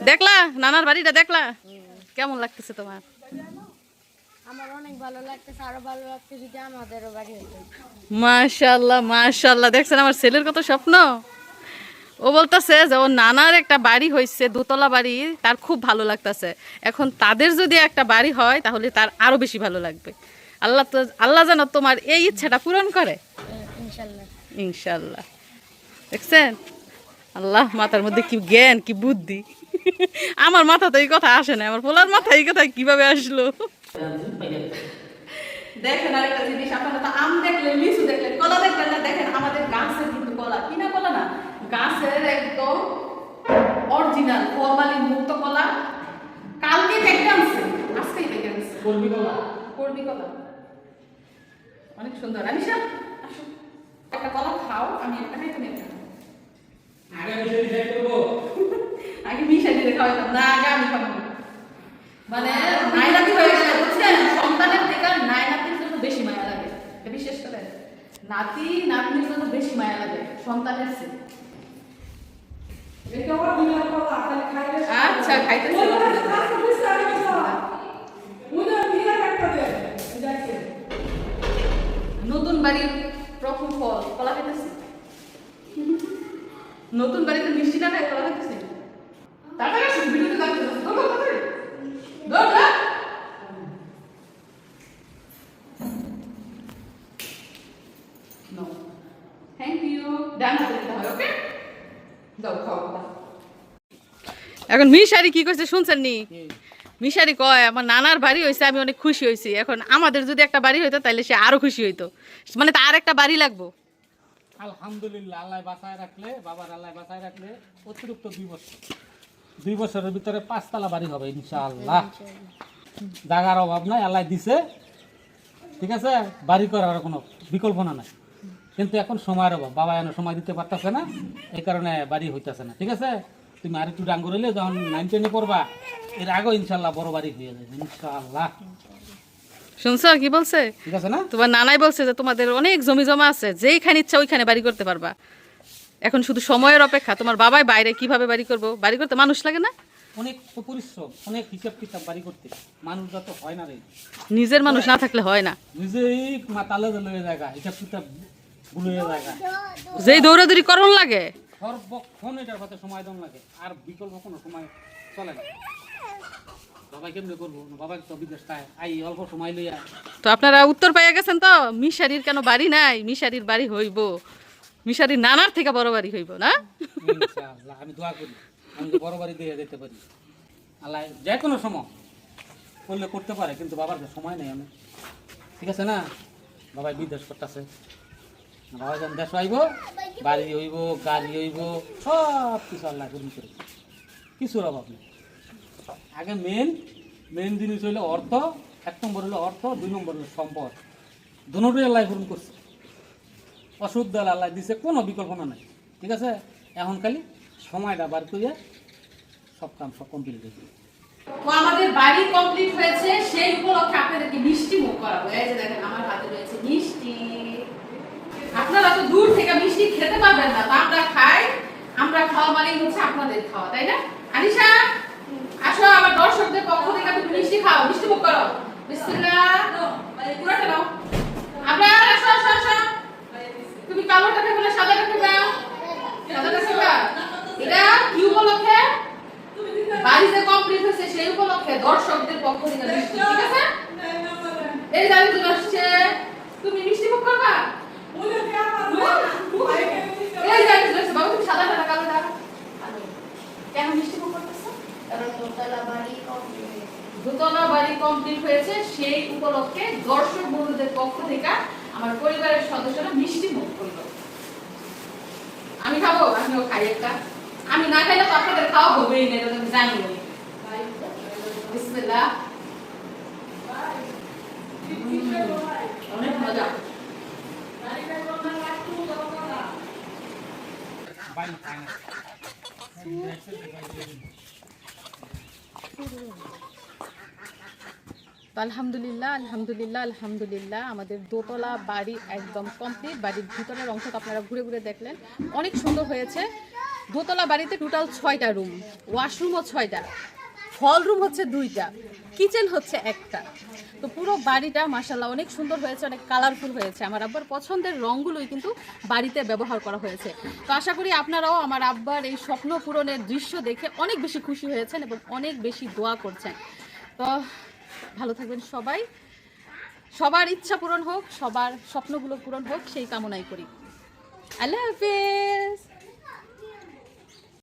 দেখলা নানার বাড়িটা দেখলা? কেমন লাগতেছে তোমার? আমার অনেক ভালো লাগতেছে, আরো ভালো লাগছে যদি আমাদেরও বাড়ি হতো। মাশাআল্লাহ মাশাআল্লাহ, দেখছেন আমার ছেলের কত স্বপ্ন। ও বলতেছে যে ওর নানার একটা বাড়ি হয়েছে, দোতলা বাড়ি, তার খুব ভালো লাগতেছে। এখন তাদের যদি একটা বাড়ি হয় তাহলে তার আরো বেশি ভালো লাগবে। আল্লাহ যেন তোমার এই ইচ্ছাটা পূরণ করে, ইনশাআল্লাহ ইনশাআল্লাহ। দেখছেন আল্লাহ মাথার মধ্যে কি জ্ঞান, কি বুদ্ধি। আমার মাথা তো এই কথা আসে না, আমার পোলার মাথা এই কথা কিভাবে আসলো। দেখেন আরেকটা জিনিস, আপনারা তো আম দেখলেন, লিচু দেখলেন, কলা দেখলেন না, দেখেন আমাদের গাছের কিন্তু কলা, কিনা কলা না, গাছের একদম অরিজিনাল ফরমালিন মুক্ত কলা। কালকে দেখে আনছে, আজকেই দেখে আনছে কলমি কলা। কলমি কলা অনেক সুন্দর। আনিশা আসো, একটা কলা খাও, আমি একটা খাই, তুমি একটা খাও। আগে মিশাই দিলে খাওয়াইতাম না, আগে আমি খাবো। মানে নাইনাতি হয়ে গেলে বুঝছেন, সন্তানের থেকে নাইনাতির জন্য বেশি মায়া লাগে, বিশেষ করে নাতি নাতনির জন্য বেশি মায়া লাগে সন্তানের চেয়ে। আচ্ছা খাইতেছি। নতুন বাড়ির প্রথম ফল কলা খাইতেছি। নতুন বাড়িতে মিষ্টি না খাই কলা খাইতেছি। তারপরে ভিডিওতে দেখতেছি এখন মিশারি কি কইছে শুনছেন নি? মিশারি কয় আমার নানার বাড়ি হয়েছে, আমি অনেক খুশি হয়েছি। এখন আমাদের যদি একটা বাড়ি হইতো তাহলে সে আরো খুশি হইতো, মানে তার একটা বাড়ি লাগবো। আলহামদুলিল্লাহ, আল্লাহ বাঁচায় রাখলে, বাবার আল্লাহ বাঁচায় রাখলে অতিরিক্ত 2 বছরের ভিতরে 5 তলা বাড়ি হবে ইনশাআল্লাহ। জায়গার অভাব নাই, আল্লাহ দিছে, ঠিক আছে, বাড়ি করার কোনো বিকল্প না নাই। কিন্তু এখন সময়ের অভাব, বাবা এনে সময় দিতে পারতেছে না, এই কারণে বাড়ি হইতেছে না। ঠিক আছে, তুমি আর একটু ডাঙ্গর হইলে যখন 9 10 পড়বা, এর আগেও ইনশাআল্লাহ বড় বাড়ি হয়ে যাবে ইনশাআল্লাহ। শুনছো কি বলছে? ঠিক আছে না? তোমার নানাই বলছে যে তোমাদের অনেক জমি জমা আছে, যেইখানে ইচ্ছা ওইখানে বাড়ি করতে পারবা। এখন শুধু সময়ের অপেক্ষা। তোমার বাবাই বাইরে কিভাবে বাড়ি করবো, বাড়ি করতে মানুষ লাগে না? অনেক পরিশ্রম, অনেক হিসাব কিতাব বাড়ি করতে, মানুষ যত হয় না রে, নিজের মানুষ না থাকলে হয় না। নিজেই মাতালে লয়ে জায়গা, হিসাব কিতাব গুলিয়ে জায়গা, যেই দৌড়াদৌড়ি করণ লাগে, সর্বক্ষণ এটার কথা সময় দম লাগে, আর বিকল্প কোনো সময় চলে না। বাবা কেমনে করবো, বাবা তো বিদেশ থাকে, আই অল্প সময় লইয়া। তো আপনারা উত্তর পাইয়া গেছেন তো, মিশারির কেন বাড়ি নাই? মিশারির বাড়ি হইব, মিশারির নানার থেকে বড় বাড়ি হইব না। ইনশাআল্লাহ আমি দোয়া করি, আমি তো বড় বাড়ি দিয়ে যেতে পারি। আল্লাহ যে কোনো সময় করলে করতে পারে, কিন্তু বাবার সময় নেই আমি, ঠিক আছে না? বাবা বিদেশ করতেছে, বাবা যখন দেশ আইব, বাড়ি হইব, গাড়ি হইব, সব কিছু আল্লাহ করবি করে, কিছুর অভাব নেই। আগে মেন জিনিস হইলো অর্থ। 1 নম্বর হলো অর্থ, 2 নম্বর হলো সম্পদ। দুটোই আল্লাহ পূরণ করছে, অশুদ্ধ আল্লাহ দিছে, কোনো বিকল্প নাই। ঠিক আছে, এখন খালি সময়টা বার করিয়া সব কাম সব কমপ্লিট হয়েছে। তো আমাদের বাড়ি কমপ্লিট হয়েছে, সেই উপলক্ষে আপনাদেরকে মিষ্টি মুখ করাবো। এই যে দেখেন আমার হাতে রয়েছে মিষ্টি। আপনারা তো দূর থেকে মিষ্টি খেতে পারবেন না, তা আমরা খাই। আমরা খাওয়া মানে হচ্ছে আপনাদের খাওয়া, তাই না? আনিশা আসো, আমার দর্শকদের পক্ষ থেকে তুমি মিষ্টি খাও, মিষ্টি মুখ করো। বিসমিল্লাহ, পুরোটা নাও। আমরা আসো আসো আসো, তুমি কালোটা খেবে না সাদাটা খেবে? সাদাটা খেবে। এটা কি উপলক্ষে? বাড়ি যে কমপ্লিট হয়েছে সেই উপলক্ষে দর্শকদের পক্ষ থেকে মিষ্টি, ঠিক আছে? এই জানি তো আসছে, তুমি মিষ্টি মুখ করবা? এই জানি তো আসছে, বাবা তুমি সাদাটা না কালোটা? কেন মিষ্টি মুখ করতেছো? কারণ দোতলা বাড়ি কমপ্লিট হয়েছে, সেই উপলক্ষে দর্শক বন্ধুদের পক্ষ থেকে আমার পরিবারের সদস্যরা মিষ্টি মুখ করলো। আমি খাবো, আমিও খাই একটা। আমি না খাইলে তো আপনাদের খাওয়া হবেই না, এটা আমি জানি। বিসমিল্লাহ, অনেক মজা। আলহামদুলিল্লাহ আলহামদুলিল্লাহ আলহামদুলিল্লাহ, আমাদের দোতলা বাড়ি একদম কমপ্লিট। বাড়ির ভিতরের অংশটা আপনারা ঘুরে ঘুরে দেখলেন, অনেক সুন্দর হয়েছে। দোতলা বাড়িতে টোটাল 6টা রুম, ওয়াশরুমও 6টা, হল রুম হচ্ছে 2টা, কিচেন হচ্ছে 1টা। তো পুরো বাড়িটা মাশাআল্লাহ অনেক সুন্দর হয়েছে, অনেক কালারফুল হয়েছে। আমার আব্বার পছন্দের রঙগুলোই কিন্তু বাড়িতে ব্যবহার করা হয়েছে। তো আশা করি আপনারাও আমার আব্বার এই স্বপ্ন পূরণের দৃশ্য দেখে অনেক বেশি খুশি হয়েছেন এবং অনেক বেশি দোয়া করছেন। তো ভালো থাকবেন সবাই, সবার ইচ্ছা পূরণ হোক, সবার স্বপ্নগুলো পূরণ হোক, সেই কামনাই করি। আল্লাহ হাফেজ।